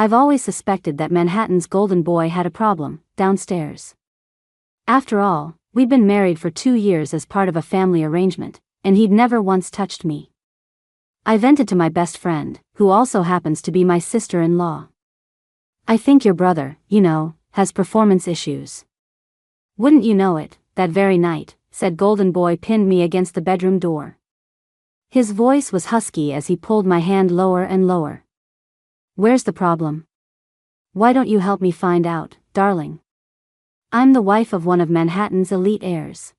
I've always suspected that Manhattan's golden boy had a problem, downstairs. After all, we'd been married for 2 years as part of a family arrangement, and he'd never once touched me. I vented to my best friend, who also happens to be my sister-in-law. I think your brother, has performance issues. Wouldn't you know it, that very night, said Golden Boy pinned me against the bedroom door. His voice was husky as he pulled my hand lower and lower. Where's the problem? Why don't you help me find out, darling? I'm the wife of one of Manhattan's elite heirs.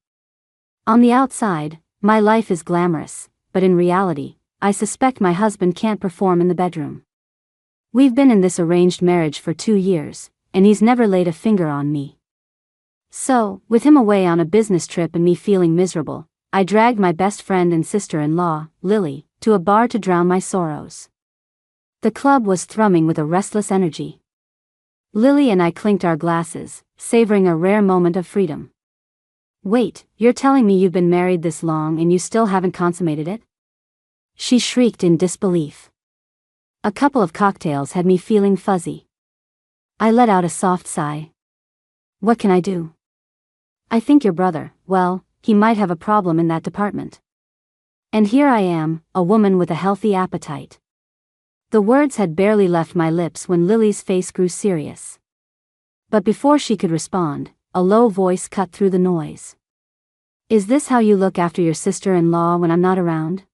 On the outside, my life is glamorous, but in reality, I suspect my husband can't perform in the bedroom. We've been in this arranged marriage for 2 years, and he's never laid a finger on me. So, with him away on a business trip and me feeling miserable, I dragged my best friend and sister-in-law, Lily, to a bar to drown my sorrows. The club was thrumming with a restless energy. Lily and I clinked our glasses, savoring a rare moment of freedom. Wait, you're telling me you've been married this long and you still haven't consummated it? She shrieked in disbelief. A couple of cocktails had me feeling fuzzy. I let out a soft sigh. What can I do? I think your brother, well, he might have a problem in that department. And here I am, a woman with a healthy appetite. The words had barely left my lips when Lily's face grew serious. But before she could respond, a low voice cut through the noise. Is this how you look after your sister-in-law when I'm not around?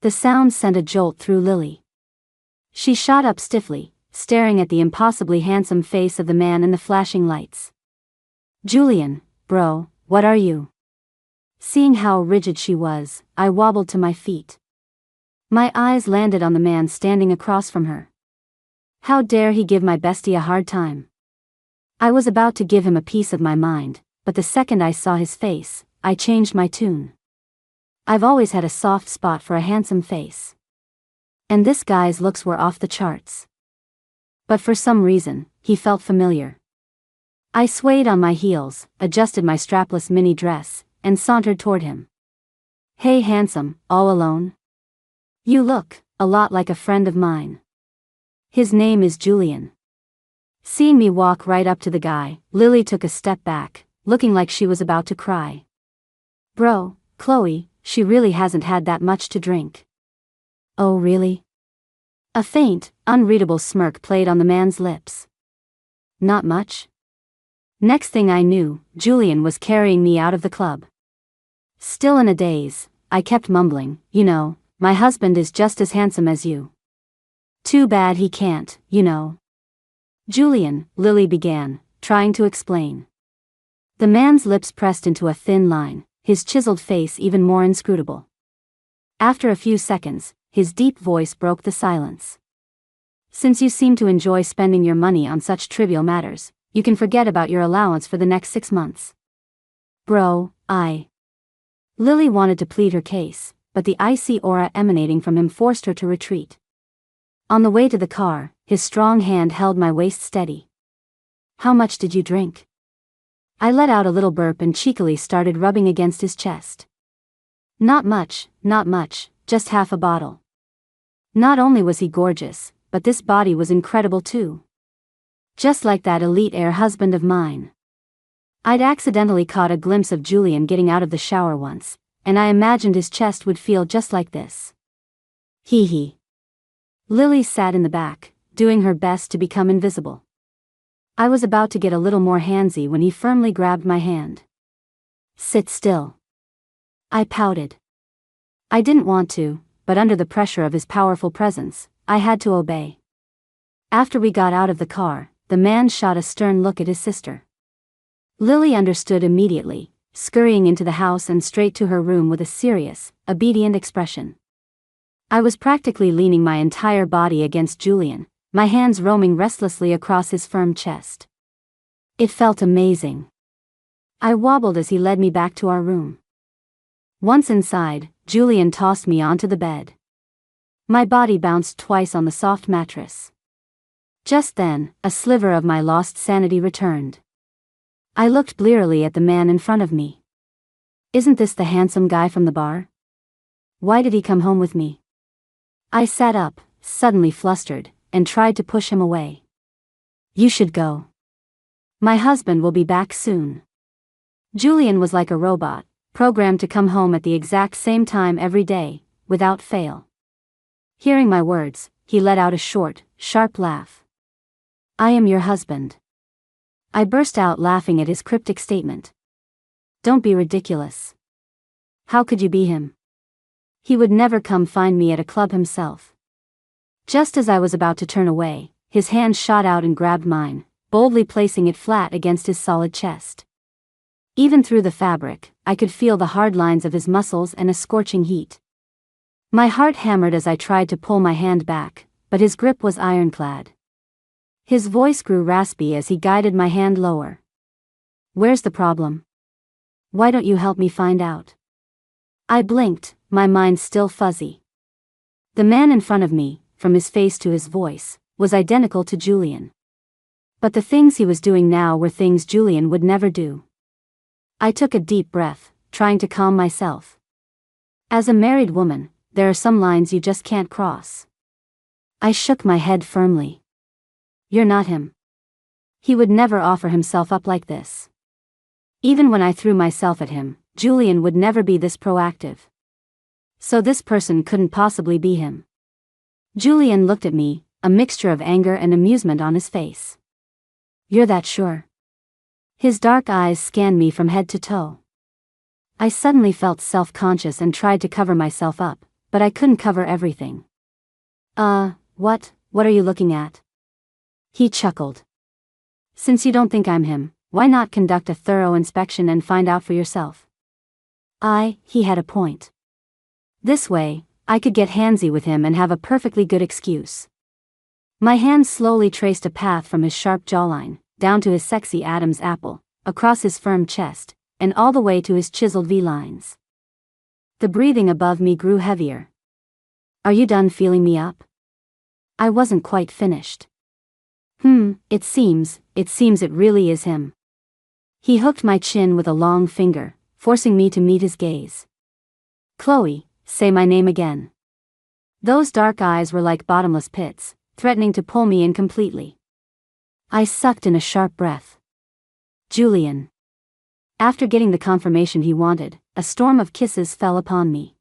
The sound sent a jolt through Lily. She shot up stiffly, staring at the impossibly handsome face of the man in the flashing lights. Julian, bro, what are you? Seeing how rigid she was, I wobbled to my feet. My eyes landed on the man standing across from her. How dare he give my bestie a hard time? I was about to give him a piece of my mind, but the second I saw his face, I changed my tune. I've always had a soft spot for a handsome face. And this guy's looks were off the charts. But for some reason, he felt familiar. I swayed on my heels, adjusted my strapless mini dress, and sauntered toward him. Hey handsome, all alone? You look a lot like a friend of mine. His name is Julian. Seeing me walk right up to the guy, Lily took a step back, looking like she was about to cry. Bro, Chloe, she really hasn't had that much to drink. Oh really? A faint, unreadable smirk played on the man's lips. Not much? Next thing I knew, Julian was carrying me out of the club. Still in a daze, I kept mumbling, my husband is just as handsome as you. Too bad he can't, Julian, Lily began, trying to explain. The man's lips pressed into a thin line, his chiseled face even more inscrutable. After a few seconds, his deep voice broke the silence. Since you seem to enjoy spending your money on such trivial matters, you can forget about your allowance for the next 6 months. Bro, Lily wanted to plead her case, but the icy aura emanating from him forced her to retreat. On the way to the car, his strong hand held my waist steady. How much did you drink? I let out a little burp and cheekily started rubbing against his chest. Not much, just half a bottle. Not only was he gorgeous, but this body was incredible too. Just like that elite heir husband of mine. I'd accidentally caught a glimpse of Julian getting out of the shower once, and I imagined his chest would feel just like this. Hee hee. Lily sat in the back, doing her best to become invisible. I was about to get a little more handsy when he firmly grabbed my hand. Sit still. I pouted. I didn't want to, but under the pressure of his powerful presence, I had to obey. After we got out of the car, the man shot a stern look at his sister. Lily understood immediately, scurrying into the house and straight to her room with a serious, obedient expression. I was practically leaning my entire body against Julian, my hands roaming restlessly across his firm chest. It felt amazing. I wobbled as he led me back to our room. Once inside, Julian tossed me onto the bed. My body bounced twice on the soft mattress. Just then, a sliver of my lost sanity returned. I looked blearily at the man in front of me. Isn't this the handsome guy from the bar? Why did he come home with me? I sat up, suddenly flustered, and tried to push him away. "You should go. My husband will be back soon." Julian was like a robot, programmed to come home at the exact same time every day, without fail. Hearing my words, he let out a short, sharp laugh. "I am your husband." I burst out laughing at his cryptic statement. "Don't be ridiculous. How could you be him? He would never come find me at a club himself." Just as I was about to turn away, his hand shot out and grabbed mine, boldly placing it flat against his solid chest. Even through the fabric, I could feel the hard lines of his muscles and a scorching heat. My heart hammered as I tried to pull my hand back, but his grip was ironclad. His voice grew raspy as he guided my hand lower. "Where's the problem? Why don't you help me find out?" I blinked, my mind still fuzzy. The man in front of me, from his face to his voice, was identical to Julian. But the things he was doing now were things Julian would never do. I took a deep breath, trying to calm myself. As a married woman, there are some lines you just can't cross. I shook my head firmly. "You're not him. He would never offer himself up like this. Even when I threw myself at him, Julian would never be this proactive. So this person couldn't possibly be him." Julian looked at me, a mixture of anger and amusement on his face. "You're that sure?" His dark eyes scanned me from head to toe. I suddenly felt self-conscious and tried to cover myself up, but I couldn't cover everything. What are you looking at?" He chuckled. "Since you don't think I'm him, why not conduct a thorough inspection and find out for yourself?" He had a point. This way, I could get handsy with him and have a perfectly good excuse. My hand slowly traced a path from his sharp jawline, down to his sexy Adam's apple, across his firm chest, and all the way to his chiseled V-lines. The breathing above me grew heavier. "Are you done feeling me up?" I wasn't quite finished. It seems it really is him." He hooked my chin with a long finger, forcing me to meet his gaze. "Chloe, say my name again." Those dark eyes were like bottomless pits, threatening to pull me in completely. I sucked in a sharp breath. "Julian." After getting the confirmation he wanted, a storm of kisses fell upon me.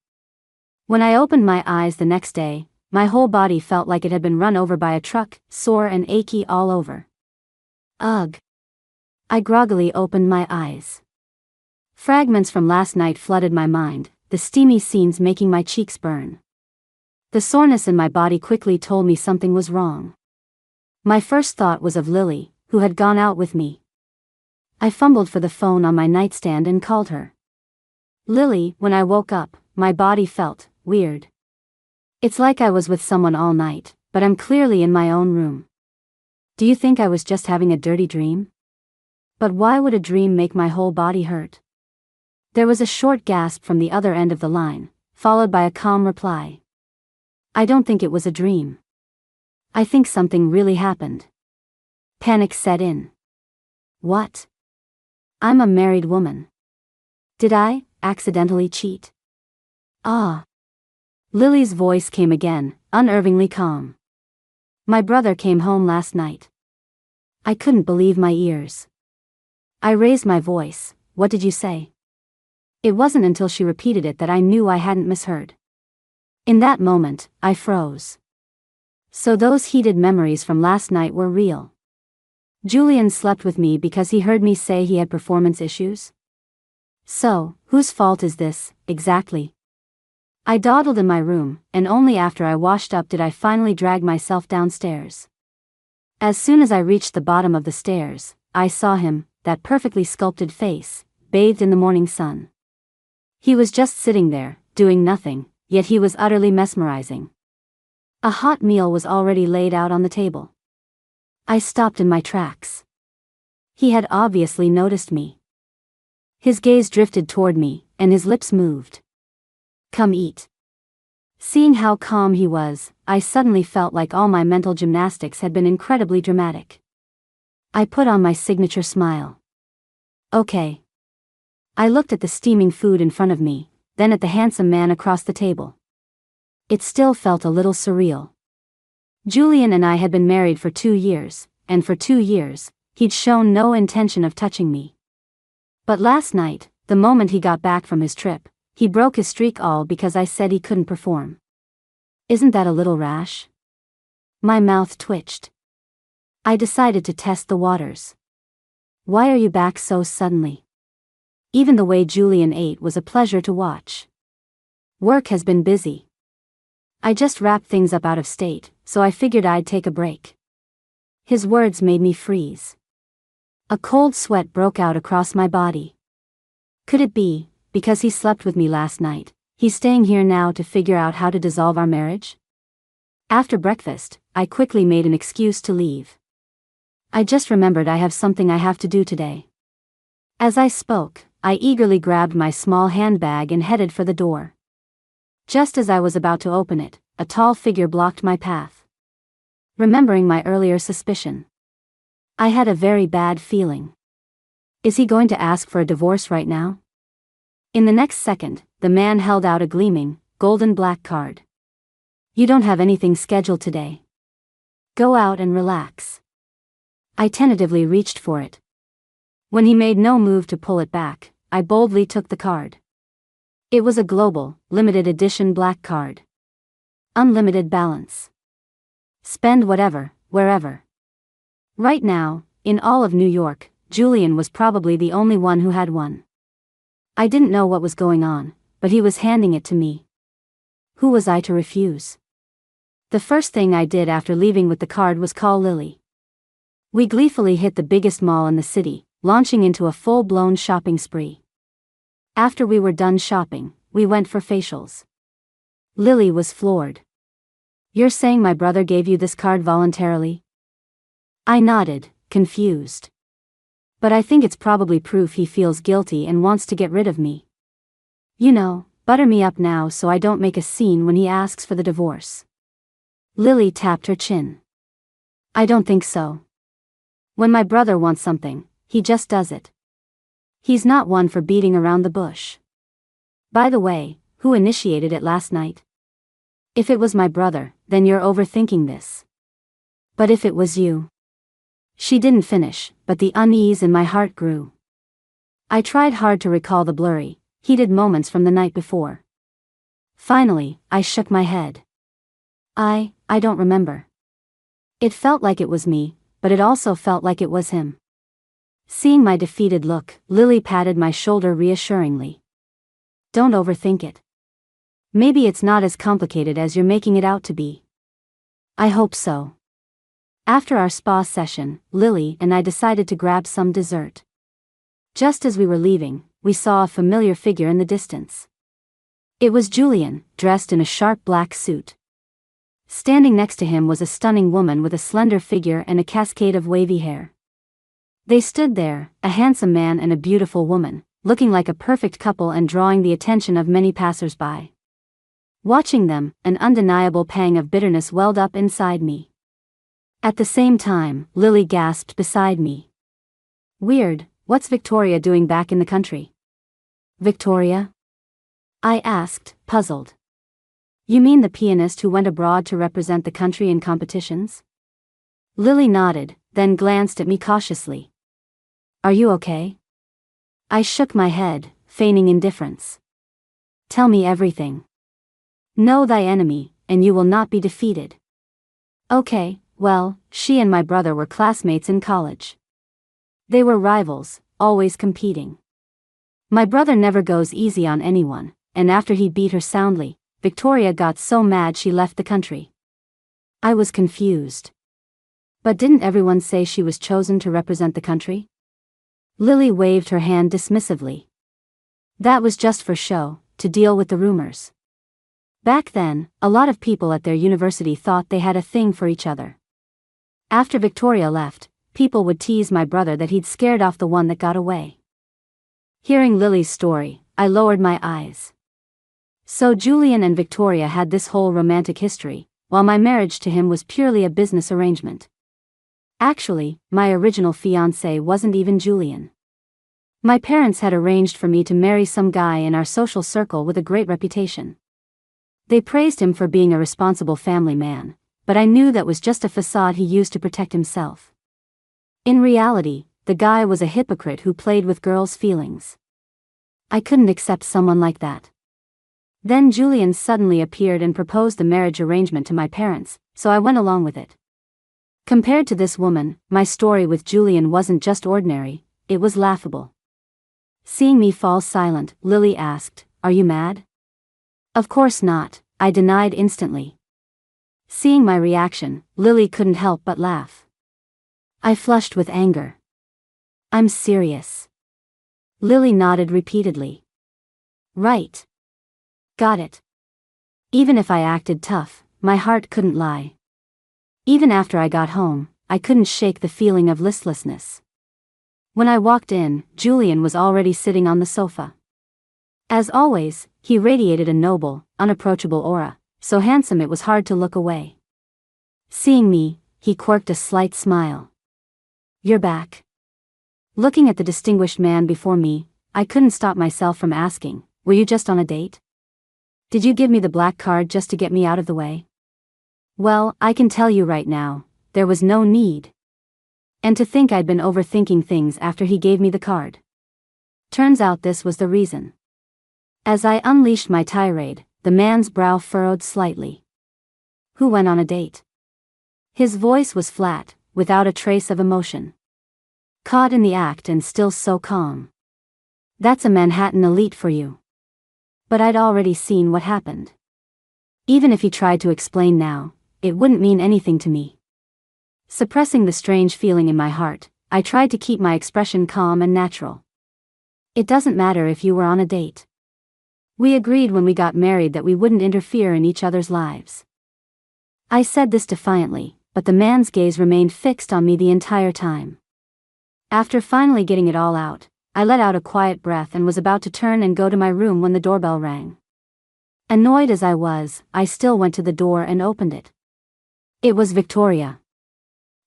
When I opened my eyes the next day, my whole body felt like it had been run over by a truck, sore and achy all over. Ugh. I groggily opened my eyes. Fragments from last night flooded my mind, the steamy scenes making my cheeks burn. The soreness in my body quickly told me something was wrong. My first thought was of Lily, who had gone out with me. I fumbled for the phone on my nightstand and called her. "Lily," when I woke up, my body felt weird. It's like I was with someone all night, but I'm clearly in my own room. "Do you think I was just having a dirty dream?" But why would a dream make my whole body hurt? There was a short gasp from the other end of the line, followed by a calm reply. "I don't think it was a dream. I think something really happened." Panic set in. What? I'm a married woman. Did I accidentally cheat? Lily's voice came again, unnervingly calm. "My brother came home last night." I couldn't believe my ears. I raised my voice. "What did you say?" It wasn't until she repeated it that I knew I hadn't misheard. In that moment, I froze. So those heated memories from last night were real. Julian slept with me because he heard me say he had performance issues? So, whose fault is this, exactly? I dawdled in my room, and only after I washed up did I finally drag myself downstairs. As soon as I reached the bottom of the stairs, I saw him, that perfectly sculpted face, bathed in the morning sun. He was just sitting there, doing nothing, yet he was utterly mesmerizing. A hot meal was already laid out on the table. I stopped in my tracks. He had obviously noticed me. His gaze drifted toward me, and his lips moved. "Come eat." Seeing how calm he was, I suddenly felt like all my mental gymnastics had been incredibly dramatic. I put on my signature smile. "Okay." I looked at the steaming food in front of me, then at the handsome man across the table. It still felt a little surreal. Julian and I had been married for 2 years, and for 2 years, he'd shown no intention of touching me. But last night, the moment he got back from his trip, he broke his streak all because I said he couldn't perform. Isn't that a little rash? My mouth twitched. I decided to test the waters. Why are you back so suddenly? Even the way Julian ate was a pleasure to watch. Work has been busy. I just wrapped things up out of state, so I figured I'd take a break. His words made me freeze. A cold sweat broke out across my body. Could it be, because he slept with me last night, he's staying here now to figure out how to dissolve our marriage? After breakfast, I quickly made an excuse to leave. I just remembered I have something I have to do today. As I spoke, I eagerly grabbed my small handbag and headed for the door. Just as I was about to open it, a tall figure blocked my path. Remembering my earlier suspicion, I had a very bad feeling. Is he going to ask for a divorce right now? In the next second, the man held out a gleaming, golden black card. You don't have anything scheduled today. Go out and relax. I tentatively reached for it. When he made no move to pull it back, I boldly took the card. It was a global, limited edition black card. Unlimited balance. Spend whatever, wherever. Right now, in all of New York, Julian was probably the only one who had one. I didn't know what was going on, but he was handing it to me. Who was I to refuse? The first thing I did after leaving with the card was call Lily. We gleefully hit the biggest mall in the city, launching into a full-blown shopping spree. After we were done shopping, we went for facials. Lily was floored. You're saying my brother gave you this card voluntarily? I nodded, confused. But I think it's probably proof he feels guilty and wants to get rid of me. You know, butter me up now so I don't make a scene when he asks for the divorce. Lily tapped her chin. I don't think so. When my brother wants something, he just does it. He's not one for beating around the bush. By the way, who initiated it last night? If it was my brother, then you're overthinking this. But if it was you? She didn't finish, but the unease in my heart grew. I tried hard to recall the blurry, heated moments from the night before. Finally, I shook my head. I don't remember. It felt like it was me, but it also felt like it was him. Seeing my defeated look, Lily patted my shoulder reassuringly. Don't overthink it. Maybe it's not as complicated as you're making it out to be. I hope so. After our spa session, Lily and I decided to grab some dessert. Just as we were leaving, we saw a familiar figure in the distance. It was Julian, dressed in a sharp black suit. Standing next to him was a stunning woman with a slender figure and a cascade of wavy hair. They stood there, a handsome man and a beautiful woman, looking like a perfect couple and drawing the attention of many passers-by. Watching them, an undeniable pang of bitterness welled up inside me. At the same time, Lily gasped beside me. Weird, what's Victoria doing back in the country? Victoria? I asked, puzzled. You mean the pianist who went abroad to represent the country in competitions? Lily nodded, then glanced at me cautiously. Are you okay? I shook my head, feigning indifference. Tell me everything. Know thy enemy, and you will not be defeated. Okay, well, she and my brother were classmates in college. They were rivals, always competing. My brother never goes easy on anyone, and after he beat her soundly, Victoria got so mad she left the country. I was confused. But didn't everyone say she was chosen to represent the country? Lily waved her hand dismissively. That was just for show, to deal with the rumors. Back then, a lot of people at their university thought they had a thing for each other. After Victoria left, people would tease my brother that he'd scared off the one that got away. Hearing Lily's story, I lowered my eyes. So Julian and Victoria had this whole romantic history, while my marriage to him was purely a business arrangement. Actually, my original fiancé wasn't even Julian. My parents had arranged for me to marry some guy in our social circle with a great reputation. They praised him for being a responsible family man, but I knew that was just a facade he used to protect himself. In reality, the guy was a hypocrite who played with girls' feelings. I couldn't accept someone like that. Then Julian suddenly appeared and proposed the marriage arrangement to my parents, so I went along with it. Compared to this woman, my story with Julian wasn't just ordinary, it was laughable. Seeing me fall silent, Lily asked, "Are you mad?" "Of course not," I denied instantly. Seeing my reaction, Lily couldn't help but laugh. I flushed with anger. "I'm serious." Lily nodded repeatedly. "Right. Got it." Even if I acted tough, my heart couldn't lie. Even after I got home, I couldn't shake the feeling of listlessness. When I walked in, Julian was already sitting on the sofa. As always, he radiated a noble, unapproachable aura, so handsome it was hard to look away. Seeing me, he quirked a slight smile. "You're back." Looking at the distinguished man before me, I couldn't stop myself from asking, "Were you just on a date? Did you give me the black card just to get me out of the way?" "Well, I can tell you right now, there was no need." And to think I'd been overthinking things after he gave me the card. Turns out this was the reason. As I unleashed my tirade, the man's brow furrowed slightly. "Who went on a date?" His voice was flat, without a trace of emotion. Caught in the act and still so calm. That's a Manhattan elite for you. But I'd already seen what happened. Even if he tried to explain now, it wouldn't mean anything to me. Suppressing the strange feeling in my heart, I tried to keep my expression calm and natural. "It doesn't matter if you were on a date. We agreed when we got married that we wouldn't interfere in each other's lives." I said this defiantly, but the man's gaze remained fixed on me the entire time. After finally getting it all out, I let out a quiet breath and was about to turn and go to my room when the doorbell rang. Annoyed as I was, I still went to the door and opened it. It was Victoria.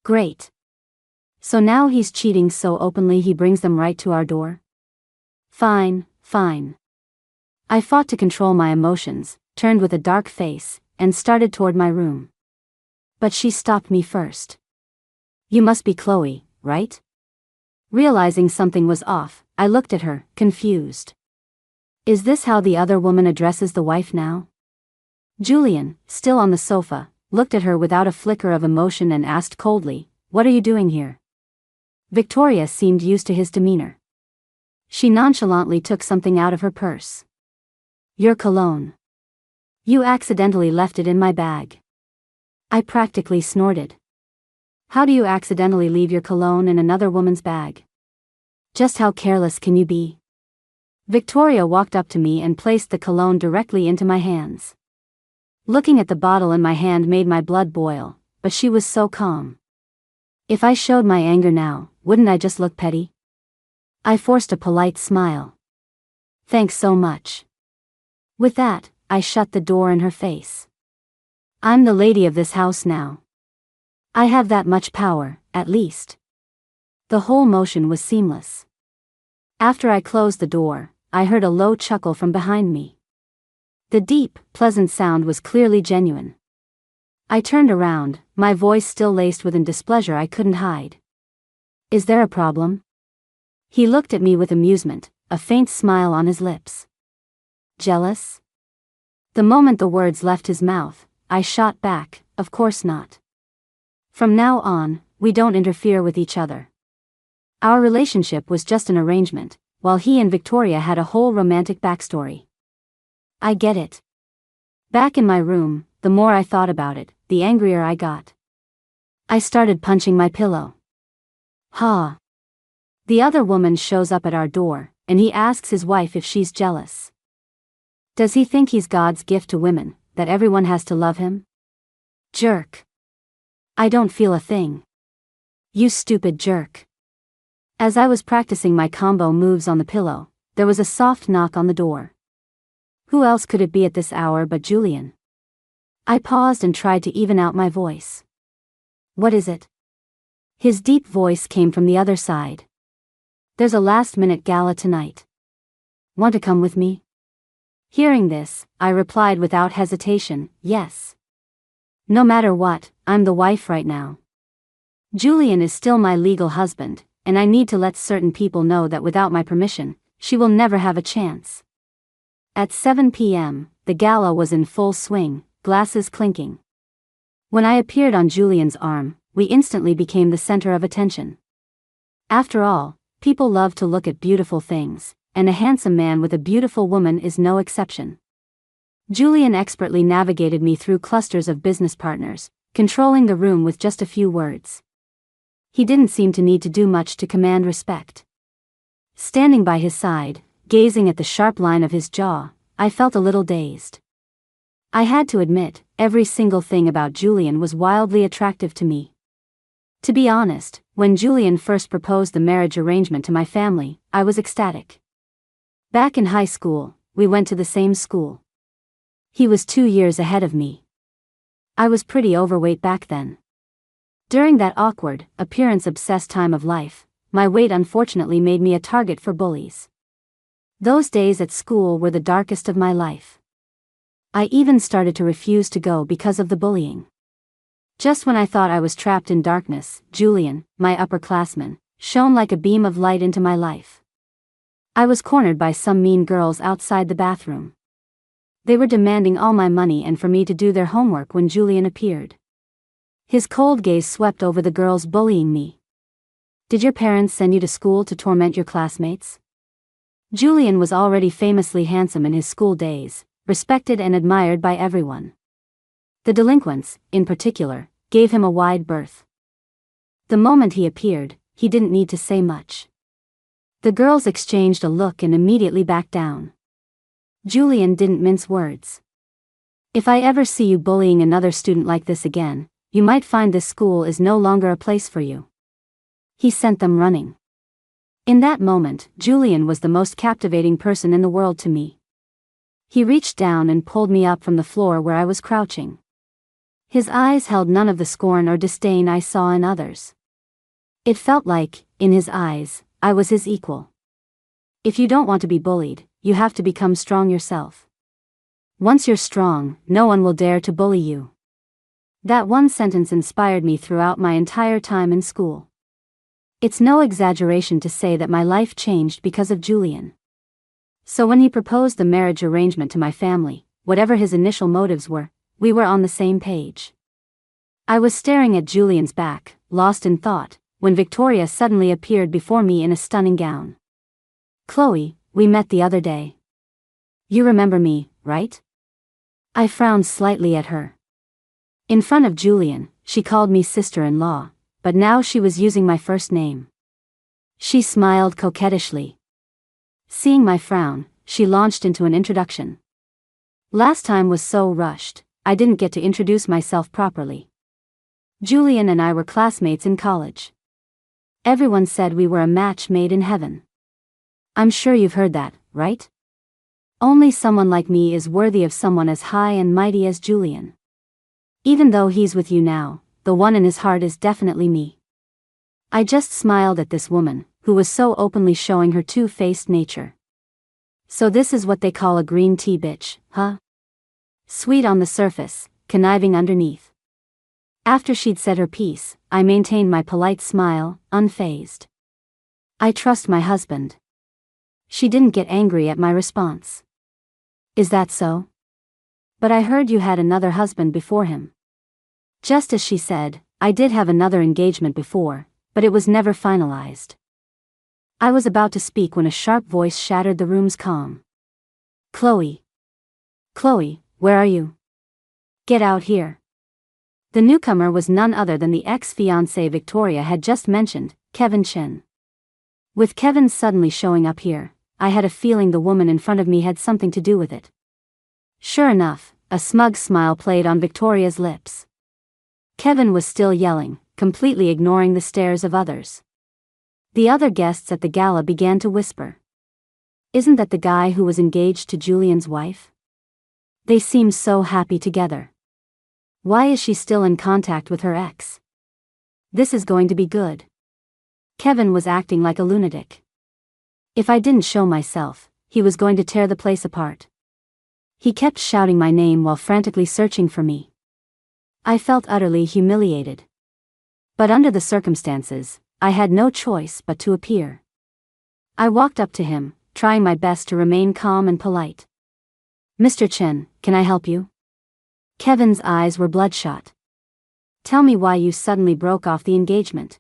Great. So now he's cheating so openly he brings them right to our door? Fine, fine. I fought to control my emotions, turned with a dark face, and started toward my room. But she stopped me first. "You must be Chloe, right?" Realizing something was off, I looked at her, confused. Is this how the other woman addresses the wife now? Julian, still on the sofa, looked at her without a flicker of emotion and asked coldly, "What are you doing here?" Victoria seemed used to his demeanor. She nonchalantly took something out of her purse. "Your cologne. You accidentally left it in my bag." I practically snorted. "How do you accidentally leave your cologne in another woman's bag? Just how careless can you be?" Victoria walked up to me and placed the cologne directly into my hands. Looking at the bottle in my hand made my blood boil, but she was so calm. If I showed my anger now, wouldn't I just look petty? I forced a polite smile. "Thanks so much." With that, I shut the door in her face. "I'm the lady of this house now. I have that much power, at least." The whole motion was seamless. After I closed the door, I heard a low chuckle from behind me. The deep, pleasant sound was clearly genuine. I turned around, my voice still laced with displeasure I couldn't hide. "Is there a problem?" He looked at me with amusement, a faint smile on his lips. "Jealous?" The moment the words left his mouth, I shot back, "Of course not. From now on, we don't interfere with each other. Our relationship was just an arrangement, while he and Victoria had a whole romantic backstory." "I get it." Back in my room, the more I thought about it, the angrier I got. I started punching my pillow. "Ha! The other woman shows up at our door, and he asks his wife if she's jealous. Does he think he's God's gift to women, that everyone has to love him? Jerk. I don't feel a thing. You stupid jerk." As I was practicing my combo moves on the pillow, there was a soft knock on the door. Who else could it be at this hour but Julian? I paused and tried to even out my voice. "What is it?" His deep voice came from the other side. "There's a last-minute gala tonight. Want to come with me?" Hearing this, I replied without hesitation, "Yes." No matter what, I'm the wife right now. Julian is still my legal husband, and I need to let certain people know that without my permission, she will never have a chance. At 7 p.m., the gala was in full swing, glasses clinking. When I appeared on Julian's arm, we instantly became the center of attention. After all, people love to look at beautiful things, and a handsome man with a beautiful woman is no exception. Julian expertly navigated me through clusters of business partners, controlling the room with just a few words. He didn't seem to need to do much to command respect. Standing by his side, gazing at the sharp line of his jaw, I felt a little dazed. I had to admit, every single thing about Julian was wildly attractive to me. To be honest, when Julian first proposed the marriage arrangement to my family, I was ecstatic. Back in high school, we went to the same school. He was 2 years ahead of me. I was pretty overweight back then. During that awkward, appearance-obsessed time of life, my weight unfortunately made me a target for bullies. Those days at school were the darkest of my life. I even started to refuse to go because of the bullying. Just when I thought I was trapped in darkness, Julian, my upperclassman, shone like a beam of light into my life. I was cornered by some mean girls outside the bathroom. They were demanding all my money and for me to do their homework when Julian appeared. His cold gaze swept over the girls bullying me. Did your parents send you to school to torment your classmates? Julian was already famously handsome in his school days, respected and admired by everyone. The delinquents, in particular, gave him a wide berth. The moment he appeared, he didn't need to say much. The girls exchanged a look and immediately backed down. Julian didn't mince words. If I ever see you bullying another student like this again, you might find this school is no longer a place for you. He sent them running. In that moment, Julian was the most captivating person in the world to me. He reached down and pulled me up from the floor where I was crouching. His eyes held none of the scorn or disdain I saw in others. It felt like, in his eyes, I was his equal. If you don't want to be bullied, you have to become strong yourself. Once you're strong, no one will dare to bully you. That one sentence inspired me throughout my entire time in school. It's no exaggeration to say that my life changed because of Julian. So when he proposed the marriage arrangement to my family, whatever his initial motives were, we were on the same page. I was staring at Julian's back, lost in thought, when Victoria suddenly appeared before me in a stunning gown. Chloe, we met the other day. You remember me, right? I frowned slightly at her. In front of Julian, she called me sister-in-law, but now she was using my first name. She smiled coquettishly. Seeing my frown, she launched into an introduction. Last time was so rushed, I didn't get to introduce myself properly. Julian and I were classmates in college. Everyone said we were a match made in heaven. I'm sure you've heard that, right? Only someone like me is worthy of someone as high and mighty as Julian. Even though he's with you now, the one in his heart is definitely me. I just smiled at this woman, who was so openly showing her two-faced nature. So this is what they call a green tea bitch, huh? Sweet on the surface, conniving underneath. After she'd said her piece, I maintained my polite smile, unfazed. I trust my husband. She didn't get angry at my response. Is that so? But I heard you had another husband before him. Just as she said, I did have another engagement before, but it was never finalized. I was about to speak when a sharp voice shattered the room's calm. Chloe. Chloe, where are you? Get out here. The newcomer was none other than the ex-fiancé Victoria had just mentioned, Kevin Chen. With Kevin suddenly showing up here, I had a feeling the woman in front of me had something to do with it. Sure enough, a smug smile played on Victoria's lips. Kevin was still yelling, completely ignoring the stares of others. The other guests at the gala began to whisper. Isn't that the guy who was engaged to Julian's wife? They seem so happy together. Why is she still in contact with her ex? This is going to be good. Kevin was acting like a lunatic. If I didn't show myself, he was going to tear the place apart. He kept shouting my name while frantically searching for me. I felt utterly humiliated. But under the circumstances, I had no choice but to appear. I walked up to him, trying my best to remain calm and polite. "Mr. Chen, can I help you?" Kevin's eyes were bloodshot. "Tell me why you suddenly broke off the engagement.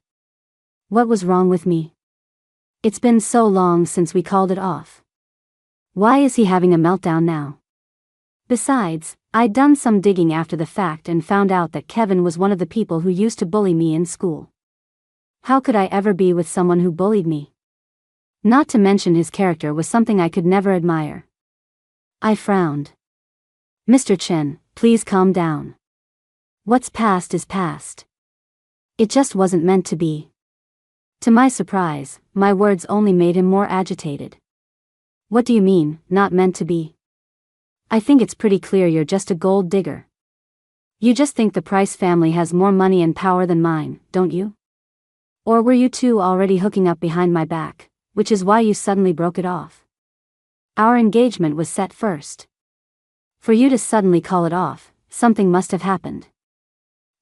What was wrong with me? It's been so long since we called it off. Why is he having a meltdown now?" Besides, I'd done some digging after the fact and found out that Kevin was one of the people who used to bully me in school. How could I ever be with someone who bullied me? Not to mention his character was something I could never admire. I frowned. "Mr. Chen, please calm down. What's past is past. It just wasn't meant to be." To my surprise, my words only made him more agitated. "What do you mean, not meant to be? I think it's pretty clear you're just a gold digger. You just think the Price family has more money and power than mine, don't you? Or were you two already hooking up behind my back, which is why you suddenly broke it off? Our engagement was set first. For you to suddenly call it off, something must have happened.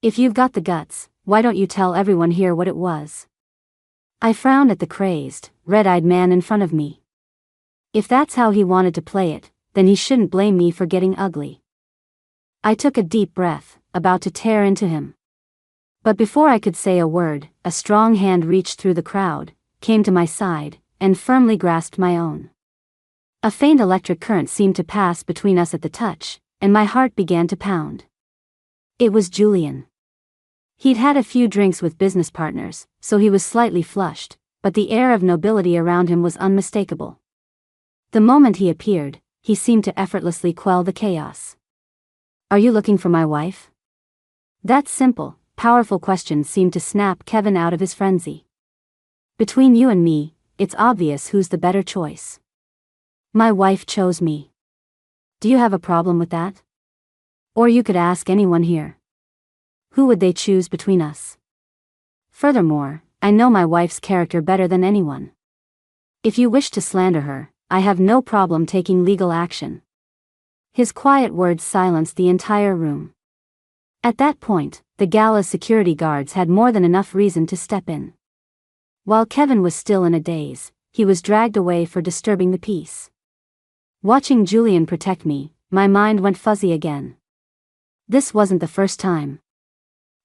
If you've got the guts, why don't you tell everyone here what it was?" I frowned at the crazed, red-eyed man in front of me. If that's how he wanted to play it, then he shouldn't blame me for getting ugly. I took a deep breath, about to tear into him. But before I could say a word, a strong hand reached through the crowd, came to my side, and firmly grasped my own. A faint electric current seemed to pass between us at the touch, and my heart began to pound. It was Julian. He'd had a few drinks with business partners, so he was slightly flushed, but the air of nobility around him was unmistakable. The moment he appeared, he seemed to effortlessly quell the chaos. "Are you looking for my wife?" That simple, powerful question seemed to snap Kevin out of his frenzy. "Between you and me, it's obvious who's the better choice. My wife chose me. Do you have a problem with that? Or you could ask anyone here. Who would they choose between us? Furthermore, I know my wife's character better than anyone. If you wish to slander her, I have no problem taking legal action." His quiet words silenced the entire room. At that point, the gala's security guards had more than enough reason to step in. While Kevin was still in a daze, he was dragged away for disturbing the peace. Watching Julian protect me, my mind went fuzzy again. This wasn't the first time.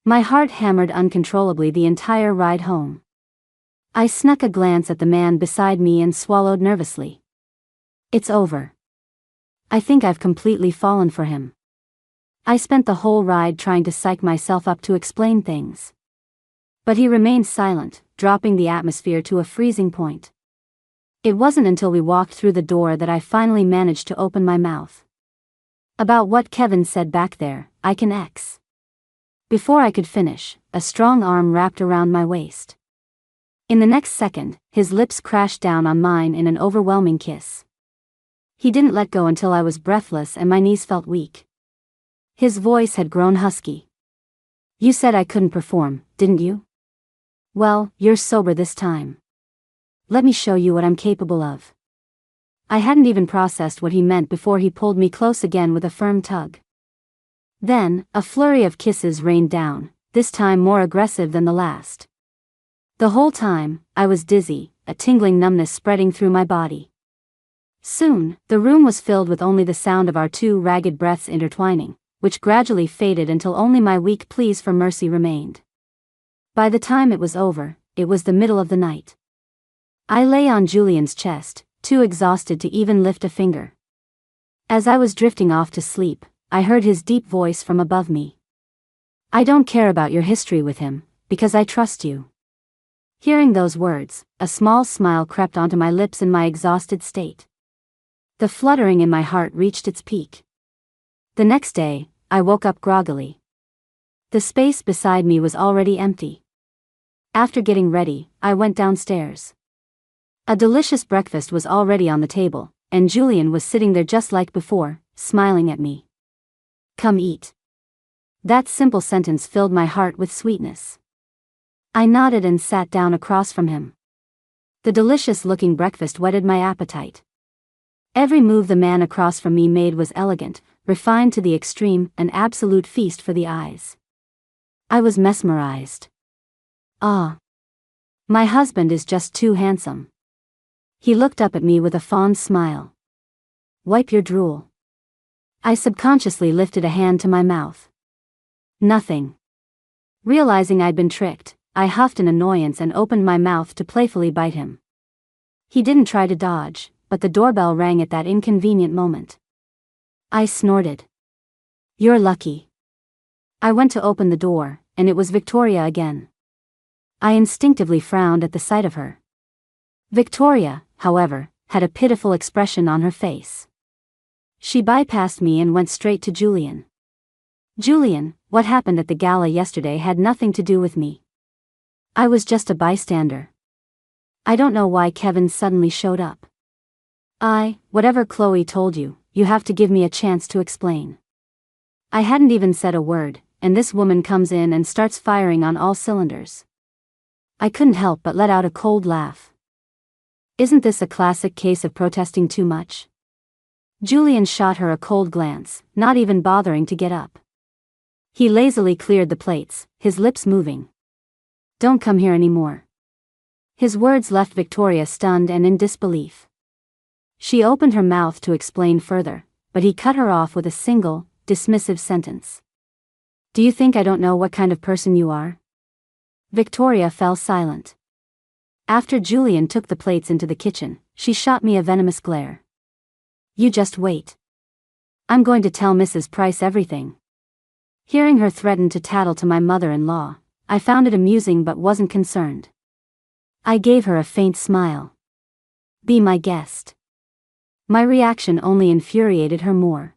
My heart hammered uncontrollably the entire ride home. I snuck a glance at the man beside me and swallowed nervously. It's over. I think I've completely fallen for him. I spent the whole ride trying to psych myself up to explain things. But he remained silent, dropping the atmosphere to a freezing point. It wasn't until we walked through the door that I finally managed to open my mouth. About what Kevin said back there, I can X. Before I could finish, a strong arm wrapped around my waist. In the next second, his lips crashed down on mine in an overwhelming kiss. He didn't let go until I was breathless and my knees felt weak. His voice had grown husky. "You said I couldn't perform, didn't you? Well, you're sober this time. Let me show you what I'm capable of." I hadn't even processed what he meant before he pulled me close again with a firm tug. Then, a flurry of kisses rained down, this time more aggressive than the last. The whole time, I was dizzy, a tingling numbness spreading through my body. Soon, the room was filled with only the sound of our two ragged breaths intertwining, which gradually faded until only my weak pleas for mercy remained. By the time it was over, it was the middle of the night. I lay on Julian's chest, too exhausted to even lift a finger. As I was drifting off to sleep, I heard his deep voice from above me. "I don't care about your history with him, because I trust you." Hearing those words, a small smile crept onto my lips in my exhausted state. The fluttering in my heart reached its peak. The next day, I woke up groggily. The space beside me was already empty. After getting ready, I went downstairs. A delicious breakfast was already on the table, and Julian was sitting there just like before, smiling at me. "Come eat." That simple sentence filled my heart with sweetness. I nodded and sat down across from him. The delicious-looking breakfast whetted my appetite. Every move the man across from me made was elegant, refined to the extreme, an absolute feast for the eyes. I was mesmerized. Ah. My husband is just too handsome. He looked up at me with a fond smile. Wipe your drool. I subconsciously lifted a hand to my mouth. Nothing. Realizing I'd been tricked, I huffed in annoyance and opened my mouth to playfully bite him. He didn't try to dodge, but the doorbell rang at that inconvenient moment. I snorted. You're lucky. I went to open the door, and it was Victoria again. I instinctively frowned at the sight of her. Victoria, however, had a pitiful expression on her face. She bypassed me and went straight to Julian. Julian, what happened at the gala yesterday had nothing to do with me. I was just a bystander. I don't know why Kevin suddenly showed up. Whatever Chloe told you, you have to give me a chance to explain. I hadn't even said a word, and this woman comes in and starts firing on all cylinders. I couldn't help but let out a cold laugh. Isn't this a classic case of protesting too much? Julian shot her a cold glance, not even bothering to get up. He lazily cleared the plates, his lips moving. Don't come here anymore. His words left Victoria stunned and in disbelief. She opened her mouth to explain further, but he cut her off with a single, dismissive sentence. Do you think I don't know what kind of person you are? Victoria fell silent. After Julian took the plates into the kitchen, she shot me a venomous glare. You just wait. I'm going to tell Mrs. Price everything. Hearing her threaten to tattle to my mother-in-law, I found it amusing but wasn't concerned. I gave her a faint smile. Be my guest. My reaction only infuriated her more.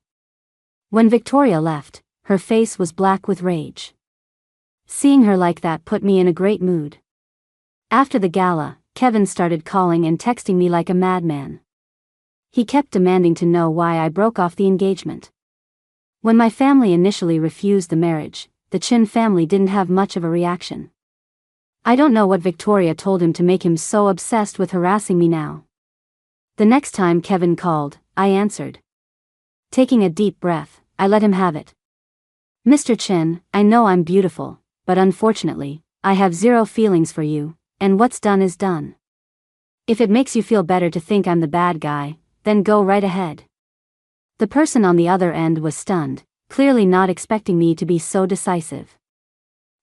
When Victoria left, her face was black with rage. Seeing her like that put me in a great mood. After the gala, Kevin started calling and texting me like a madman. He kept demanding to know why I broke off the engagement. When my family initially refused the marriage, the Chin family didn't have much of a reaction. I don't know what Victoria told him to make him so obsessed with harassing me now. The next time Kevin called, I answered. Taking a deep breath, I let him have it. Mr. Chin, I know I'm beautiful, but unfortunately, I have zero feelings for you, and what's done is done. If it makes you feel better to think I'm the bad guy, then go right ahead. The person on the other end was stunned, clearly not expecting me to be so decisive.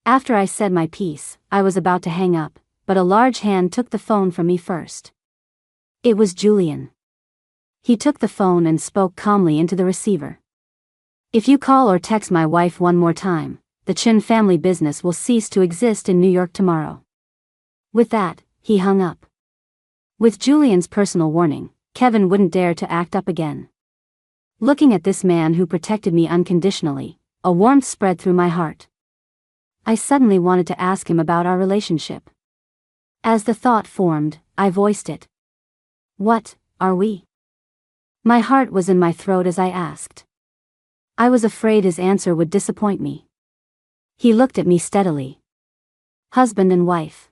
After I said my piece, I was about to hang up, but a large hand took the phone from me first. It was Julian. He took the phone and spoke calmly into the receiver. If you call or text my wife one more time, the Chin family business will cease to exist in New York tomorrow. With that, he hung up. With Julian's personal warning, Kevin wouldn't dare to act up again. Looking at this man who protected me unconditionally, a warmth spread through my heart. I suddenly wanted to ask him about our relationship. As the thought formed, I voiced it. What are we? My heart was in my throat as I asked. I was afraid his answer would disappoint me. He looked at me steadily. Husband and wife.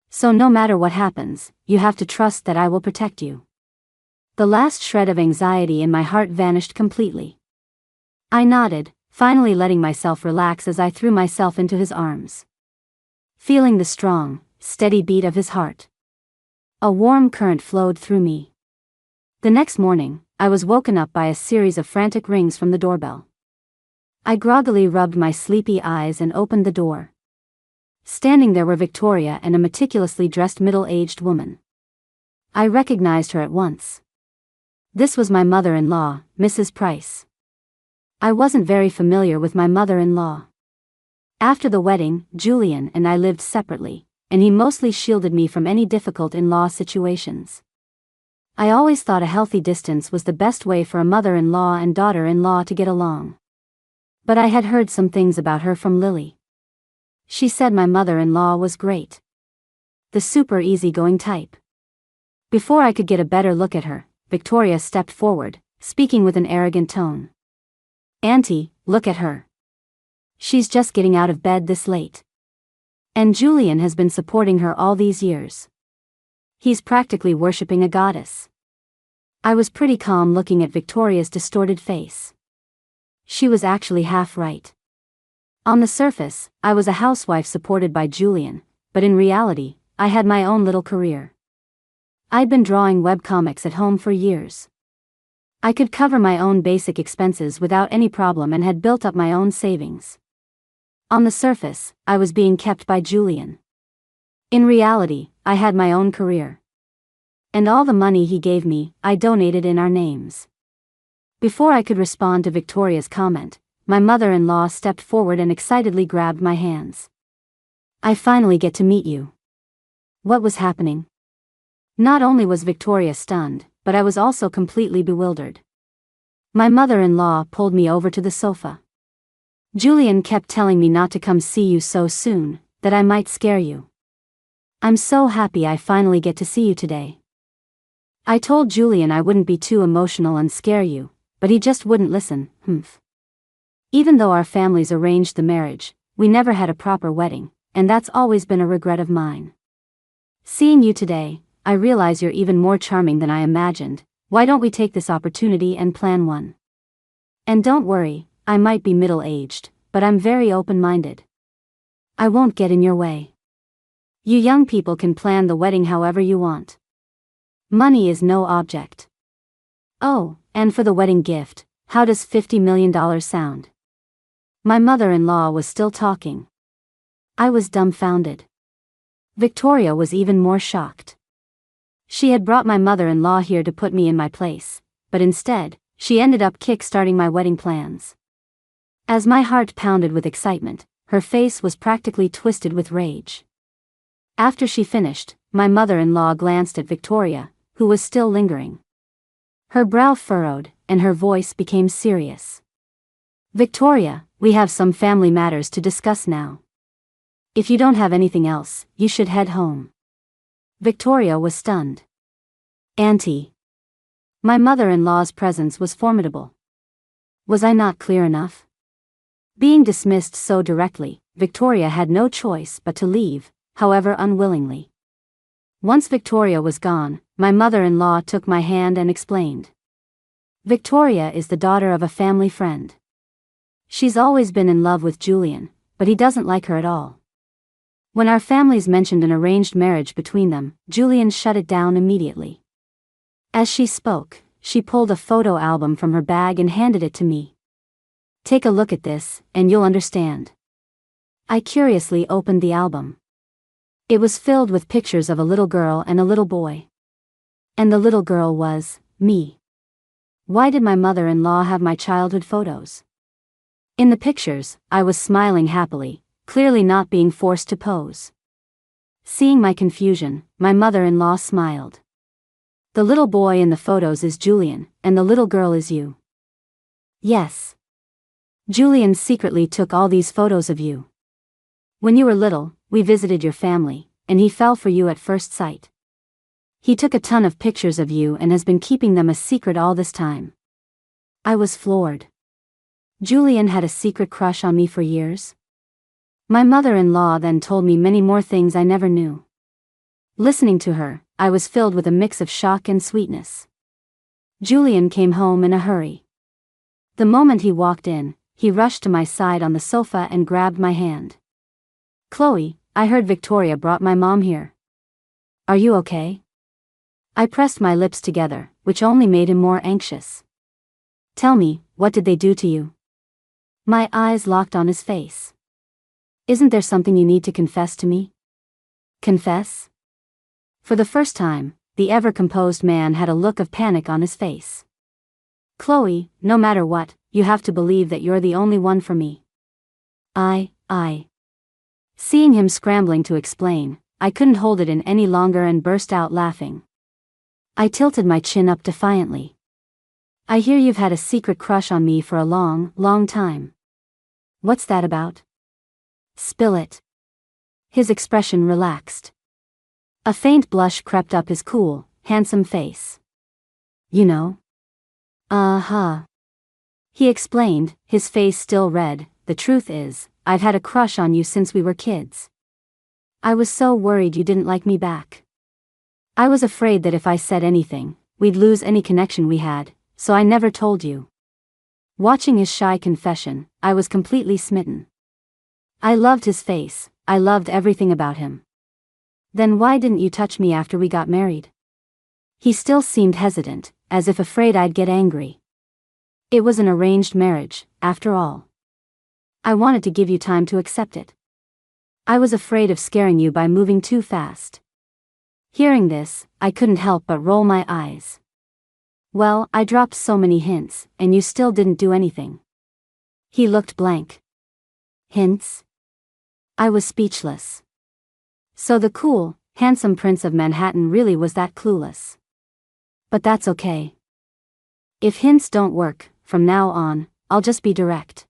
So no matter what happens, you have to trust that I will protect you. The last shred of anxiety in my heart vanished completely. I nodded, finally letting myself relax as I threw myself into his arms. Feeling the strong, steady beat of his heart. A warm current flowed through me. The next morning, I was woken up by a series of frantic rings from the doorbell. I groggily rubbed my sleepy eyes and opened the door. Standing there were Victoria and a meticulously dressed middle-aged woman. I recognized her at once. This was my mother-in-law, Mrs. Price. I wasn't very familiar with my mother-in-law. After the wedding, Julian and I lived separately, and he mostly shielded me from any difficult in-law situations. I always thought a healthy distance was the best way for a mother-in-law and daughter-in-law to get along. But I had heard some things about her from Lily. She said my mother-in-law was great. The super easygoing type. Before I could get a better look at her, Victoria stepped forward, speaking with an arrogant tone. Auntie, look at her. She's just getting out of bed this late. And Julian has been supporting her all these years. He's practically worshipping a goddess. I was pretty calm looking at Victoria's distorted face. She was actually half right. On the surface, I was a housewife supported by Julian, but in reality, I had my own little career. I'd been drawing webcomics at home for years. I could cover my own basic expenses without any problem and had built up my own savings. On the surface, I was being kept by Julian. In reality, I had my own career. And all the money he gave me, I donated in our names. Before I could respond to Victoria's comment, my mother-in-law stepped forward and excitedly grabbed my hands. I finally get to meet you. What was happening? Not only was Victoria stunned, but I was also completely bewildered. My mother-in-law pulled me over to the sofa. Julian kept telling me not to come see you so soon, that I might scare you. I'm so happy I finally get to see you today. I told Julian I wouldn't be too emotional and scare you, but he just wouldn't listen. Even though our families arranged the marriage, we never had a proper wedding, and that's always been a regret of mine. Seeing you today, I realize you're even more charming than I imagined. Why don't we take this opportunity and plan one? And don't worry, I might be middle-aged, but I'm very open-minded. I won't get in your way. You young people can plan the wedding however you want. Money is no object. Oh, and for the wedding gift, how does $50 million sound? My mother-in-law was still talking. I was dumbfounded. Victoria was even more shocked. She had brought my mother-in-law here to put me in my place, but instead, she ended up kick-starting my wedding plans. As my heart pounded with excitement, her face was practically twisted with rage. After she finished, my mother-in-law glanced at Victoria, who was still lingering. Her brow furrowed, and her voice became serious. Victoria, we have some family matters to discuss now. If you don't have anything else, you should head home. Victoria was stunned. Auntie. My mother-in-law's presence was formidable. Was I not clear enough? Being dismissed so directly, Victoria had no choice but to leave, however unwillingly. Once Victoria was gone, my mother-in-law took my hand and explained. Victoria is the daughter of a family friend. She's always been in love with Julian, but he doesn't like her at all. When our families mentioned an arranged marriage between them, Julian shut it down immediately. As she spoke, she pulled a photo album from her bag and handed it to me. Take a look at this, and you'll understand. I curiously opened the album. It was filled with pictures of a little girl and a little boy. And the little girl was me. Why did my mother-in-law have my childhood photos? In the pictures, I was smiling happily, clearly not being forced to pose. Seeing my confusion, my mother-in-law smiled. The little boy in the photos is Julian, and the little girl is you. Yes. Julian secretly took all these photos of you. When you were little, we visited your family, and he fell for you at first sight. He took a ton of pictures of you and has been keeping them a secret all this time. I was floored. Julian had a secret crush on me for years? My mother-in-law then told me many more things I never knew. Listening to her, I was filled with a mix of shock and sweetness. Julian came home in a hurry. The moment he walked in, he rushed to my side on the sofa and grabbed my hand. Chloe, I heard Victoria brought my mom here. Are you okay? I pressed my lips together, which only made him more anxious. Tell me, what did they do to you? My eyes locked on his face. Isn't there something you need to confess to me? Confess? For the first time, the ever-composed man had a look of panic on his face. Chloe, no matter what, you have to believe that you're the only one for me. I. Seeing him scrambling to explain, I couldn't hold it in any longer and burst out laughing. I tilted my chin up defiantly. I hear you've had a secret crush on me for a long, long time. What's that about? Spill it. His expression relaxed. A faint blush crept up his cool, handsome face. You know? He explained, his face still red. The truth is, I've had a crush on you since we were kids. I was so worried you didn't like me back. I was afraid that if I said anything, we'd lose any connection we had, so I never told you. Watching his shy confession, I was completely smitten. I loved his face, I loved everything about him. Then why didn't you touch me after we got married? He still seemed hesitant, as if afraid I'd get angry. It was an arranged marriage, after all. I wanted to give you time to accept it. I was afraid of scaring you by moving too fast. Hearing this, I couldn't help but roll my eyes. Well, I dropped so many hints, and you still didn't do anything. He looked blank. Hints? I was speechless. So the cool, handsome Prince of Manhattan really was that clueless. But that's okay. If hints don't work, from now on, I'll just be direct.